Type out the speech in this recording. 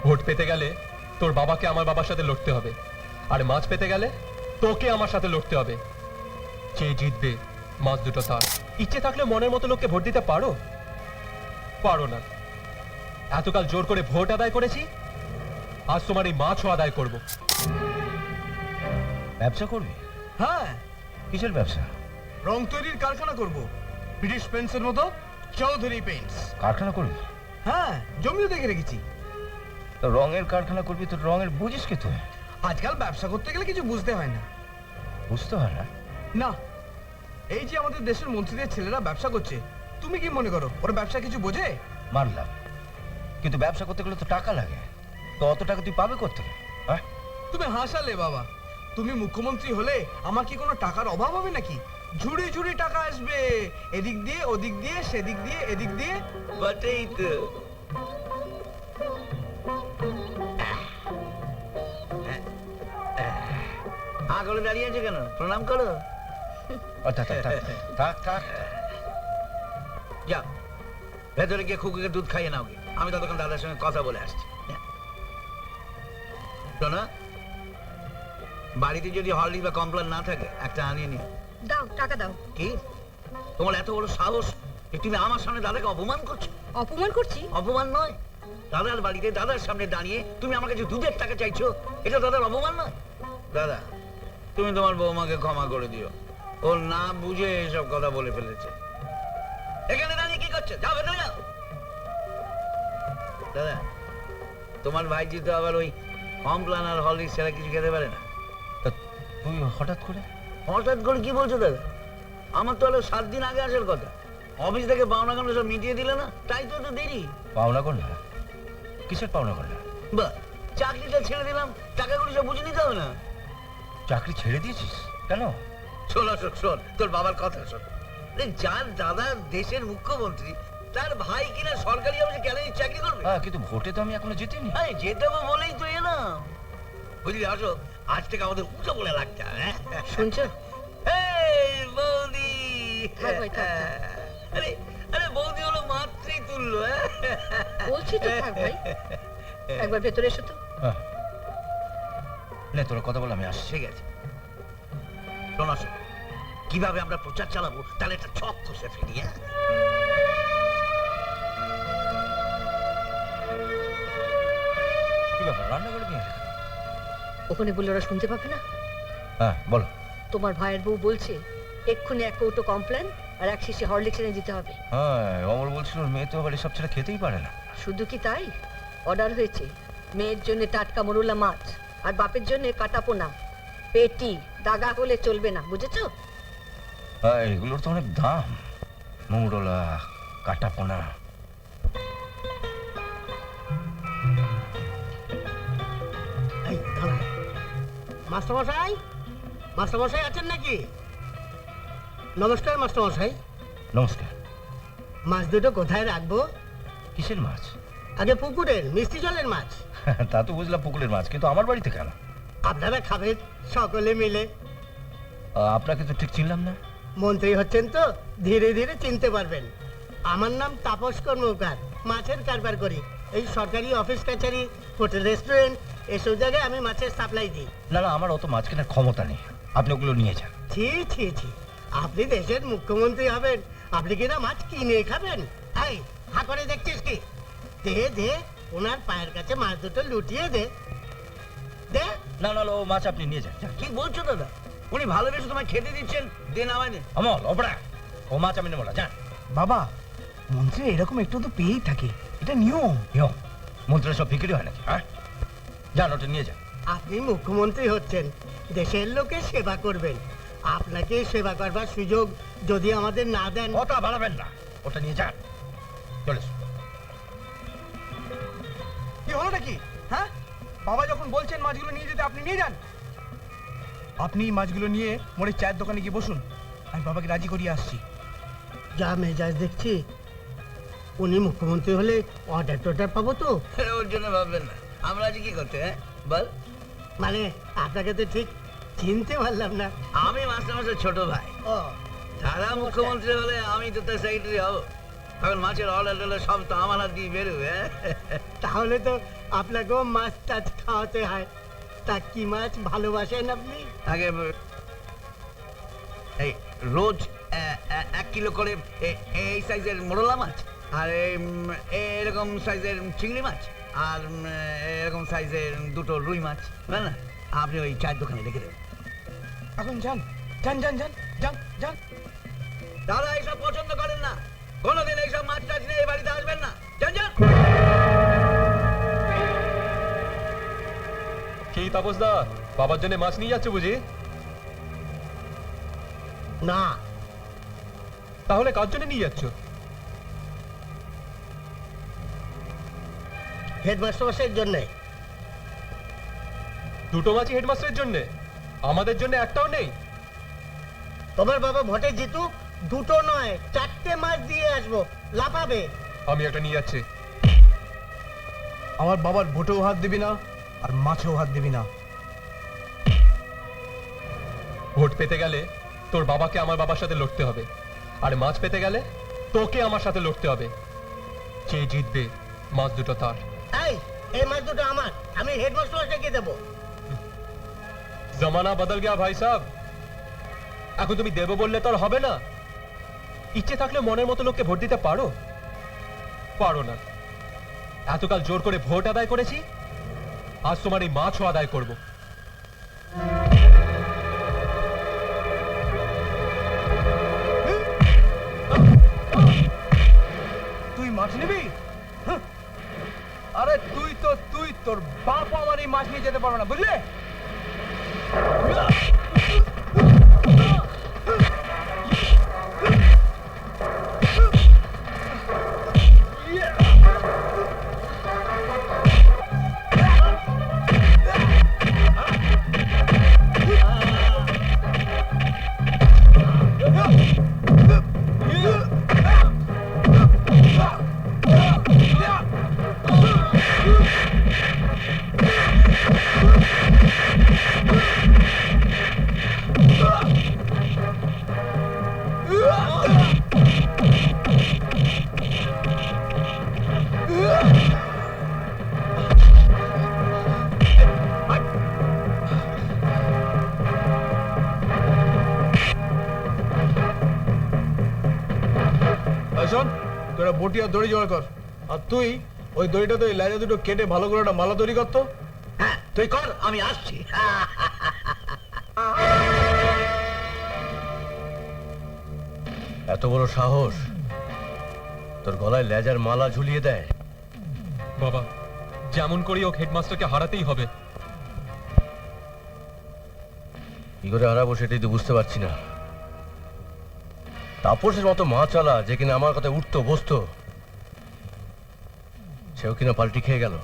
Vote পেতে গেলে তোর বাবাকে আমার বাবার সাথে লড়তে হবে, আর মাছ পেতে গেলে তোকে আমার সাথে লড়তে হবে। যে জিতবে মাছ দুটো তার। ইচ্ছে থাকলে মনের মতো লোককে ভোট দিতে পারো? পারো না। এতকাল জোর করে ভোট আদায় করেছি, আজ তোমার এই মাছও আদায় করব। ব্যবসা করবি? হ্যাঁ, কিসের ব্যবসা? রং তৈরির কারখানা করব, ব্রিটিশ পেন্টসের মতো চৌধুরী পেন্টস। কারখানা করবি? হ্যাঁ, জমিও দেখে রেখেছি। তো রঙের কারখানা করবি, তো রঙের বুঝিস কে তুই? আজকাল ব্যবসা করতে গেলে কিছু বুঝতে হয় না। বুঝতে হয় না? না, এই যে আমাদের দেশের মন্ত্রীদের ছেলেরা ব্যবসা করছে, তুমি কি মনে করো ওরা ব্যবসা কিছু বোঝে? মানলাম, কিন্তু ব্যবসা করতে গেলে তো টাকা লাগে। তো অত টাকা তুই পাবে কোত্থেকে? হ্যাঁ, তুমি হাসালে বাবা। তুমি মুখ্যমন্ত্রী হলে আমার কি কোনো টাকার অভাব হবে নাকি? ঝুড়ি ঝুড়ি টাকা আসবে, এদিক দিয়ে ওদিক দিয়ে সেদিক দিয়ে এদিক দিয়ে। বটেই তো। আগলে দাঁড়িয়ে আছে কেন? প্রণাম করো। থাক থাক থাক থাক। যাও ভেতরে গিয়ে খুকুকে দুধ খাইয়ে নাও গে। আমি ততক্ষণ দাদার সঙ্গে কথা বলে আসছি। শোনো, বাড়িতে যদি হরলিক্স বা কমপ্লেন না থাকে একটা আনিয়ে নিও। দাও, টাকা দাও। কি তোমার এত বড় সাহস যে তুমি আমার সামনে দাদাকে অপমান করছো? অপমান করছি? অপমান নয়, দাদার বাড়িতে দাদার সামনে দাঁড়িয়ে তুমি আমার কাছে দুধের টাকা চাইছো, এটা দাদার অপমান নয়? দাদা, তুমি তোমার বৌমাকে ক্ষমা করে দিও, ও না বুঝে এসব কথা বলে ফেলেছে। এখানে দাঁড়িয়ে কি করছো? যাও ভেতরে যাও। দাদা, তোমার ভাইজি তো আবার ওই কমপ্লান আর হরলিক্স ছাড়া কিছু খেতে পারে না। তা তুই হঠাৎ করে? হঠাৎ করে কি বলছো দাদা? আমার তো হলো 7 দিন আগে আসার কথা। অফিস থেকে পাওনা গান সব মিটিয়ে দিলে না, তাই তো তো দেরি। পাওনা কর না? কিসের পাওনা কর না? বাহ, চাকরিটা ছেড়ে দিলাম, টাকাগুলো সব বুঝে নিতে হবে না? চাকরি ছেড়ে দিয়েছিস কেন? শোন অশোক, শোন, তোর বাবার কথা শোন। যার দাদা দেশের মুখ্যমন্ত্রী, তার ভাই কিনা সরকারি অফিসে কেন চাকরি করবে? হ্যাঁ, কিন্তু ভোটে তো আমি এখনো জিতিনি। আরে যেতে বলেই তো এলাম। বুঝলি অশোক, আজ থেকে আমাদের উঠে বলে লাগছে। শুনছো? এই বৌদি। থাক ভাই, থাক, থাক। আরে আরে বৌদি হলো মাতৃতুল্য। বলছি তো থাক ভাই, একবার ভেতরে এসো তো। হ্যাঁ, নে তোর কথা বল, আমি আসছি। ঠিক আছে। শোন অশোক, কিভাবে আমরা প্রচার চালাবো তাহলে একটা ছক কষে ফেলি। কি ব্যাপার, রান্না করে নিয়ে? ওখানে বললে ওরা শুনতে পাবে না? হ্যাঁ বলো। তোমার ভাইয়ের বউ বলছে এক্ষুনি 1 কৌটো কমপ্লেন আর 1 শিশি হরলিক্স এনে দিতে হবে। হ্যাঁ, অমর বলছিল ওর মেয়ে তো আবার এসব ছেড়ে খেতেই পারে না। শুধু কি তাই, অর্ডার হয়েছে মেয়ের জন্য টাটকা মরুলা মাছ, আর বাপের জন্য কাটা পোনা। পেটি দাগা হলে চলবে না, বুঝেছো? হ্যাঁ, এগুলোর তো অনেক দাম। মৌরলা, কাটাপোনা। মাস্টারমশাই, মাস্টারমশাই আছেন নাকি? নমস্কার মাস্টারমশাই। নমস্কার। মাছ দুটো কোথায় রাখবো? কিসের মাছ? আগে পুকুরের মিষ্টি জলের মাছ। তা তো বুঝলাম পুকুরের মাছ, কিন্তু আমার বাড়িতে কেন? আপনারা খাবেন সকলে মিলে। আপনাকে তো ঠিক চিনলাম না। মন্ত্রী হচ্ছেন তো ধীরে ধীরে চিনতে পারবেন। আমার নাম তাপস কর্মকার, মাছের কারবার করি। এই সরকারি অফিস কাছারি, হোটেল রেস্টুরেন্ট এসব জায়গায় আমি মাছের সাপ্লাই দিই। না না, আমার অত মাছ কেনার ক্ষমতা নেই, আপনি ওগুলো নিয়ে যান। ছি ছি ছি, আপনি দেশের মুখ্যমন্ত্রী হবেন, আপনি কিনা মাছ কিনে খাবেন? এই হা করে দেখছিস কি? দে দে, ওনার পায়ের কাছে মাছ দুটো লুটিয়ে দে। দে। না না, ও মাছ আপনি নিয়ে যান। কি বলছো দাদা? উনি ভালোবেসে তোমায় খেতে দিচ্ছেন, দেন আমায় দেন। অমল, ওপরা, ও মাছ আমি নেবো না, যান। বাবা, মন্ত্রী এরকম একটু তো পেয়েই থাকে, এটা নিয়ম। ইয়ো, মন্ত্রীরা সব বিক্রি হয় নাকি? হ্যাঁ, যান, ওটা নিয়ে যান। আপনি মুখ্যমন্ত্রী হচ্ছেন, দেশের লোকের সেবা করবেন। আপনাকে সেবা করবার সুযোগ যদি আমাদের না দেন। কথা বাড়াবেন না, ওটা নিয়ে যান। চলে এসো। কি হলোটা কি? হ্যাঁ, বাবা যখন বলছেন মাছগুলো নিয়ে যেতে, আপনি নিয়ে যান। আপনি মাছগুলো নিয়ে মোড়ে চায়ের দোকানে গিয়ে বসুন, আমি বাবাকে রাজি করিয়ে আসছি। যা মেজাজ দেখছি, উনি মুখ্যমন্ত্রী হলে অর্ডার টর্ডার পাবো তো? ওর জন্য ভাববেন না, আমরা আজ কি করতে? হ্যাঁ বল। মানে আপনাকে তো ঠিক চিনতে পারলাম না। আমি মাস্টারমশাই ছোট ভাই। ও, দাদা মুখ্যমন্ত্রী হলে আমি তো তার সেক্রেটারি হবো। তখন মাছের অর্ডার টর্ডার সব তো আমার হাত দিয়ে বেরোবে। তাহলে তো আপনাকেও মাছ টাছ খাওয়াতে হয়। তা কি মাছ ভালোবাসেন আপনি? আগে এই রোজ 1 কিলো করে এই সাইজের মোরলা মাছ, আর এরকম সাইজের চিংড়ি মাছ, আর এরকম সাইজের 2টো রুই মাছ। না না, আপনি ওই চায়ের দোকানে রেখে দেবেন। এখন যান যান যান যান যান যান। দাদা এইসব পছন্দ করেন না, কোনোদিন এইসব মাছ টাছ নিয়ে এই বাড়িতে আসবেন না। যান যান। কি তাপসদা, বাবার জন্য মাছ নিয়ে যাচ্ছে বুঝি? না, তাহলে কার জন্য নিয়ে যাচ্ছ? হেডমাস্টারের জন্যে। 2টো মাছই হেডমাস্টারের জন্য, আমাদের জন্য একটাও নেই? তোমার বাবা ভোটে জিতু, 2টো নয় 4টে মাছ দিয়ে আসবো, লাফাবে। আমি একটা নিয়ে যাচ্ছি। আমার বাবার ভোটেও হাত দিবি না আর মাছেও হাত দিবি না। ভোট পেতে গেলে তোর বাবাকে আমার বাবার সাথে লড়তে হবে, আর মাছ পেতে গেলে তোকে আমার সাথে লড়তে হবে। যে জিতবে মাছ দুটো তার। এই মাছ দুটো আমার, আমি হেডমাস্টারকে দেবো। জমানা বদল গয়া ভাই সাহেব, এখন তুমি দেবো বললে তো আর হবে না। ইচ্ছে থাকলে মনের মতো লোককে ভোট দিতে পারো? পারো না। এতকাল জোর করে ভোট আদায় করেছি, আজ তোমার এই মাছও আদায় করব। তুই মাছ নিবি? হ্যাঁ। আরে তুই তোর বাপ আমার এই মাছ নিয়ে যেতে পারবে না, বুঝলে? শোন, তোরা বটি আর দড়ি জোগাড় কর, আর তুই ওই দড়িটা তো ওই লেজা দুটো কেটে ভালো করে একটা মালা তৈরি করতো। হ্যাঁ তুই কর, আমি আসছি। এত বড় সাহস, তোর গলায় লেজার মালা ঝুলিয়ে দেয়? বাবা, যেমন করি ও হেডমাস্টারকে হারাতেই হবে। কি করে হারাবো সেটাই তো বুঝতে পারছি না। তাপসের মতো মা চালা, যে কিনা আমার কথা উঠতো বসতো, সেও কিনা পাল্টি খেয়ে গেল।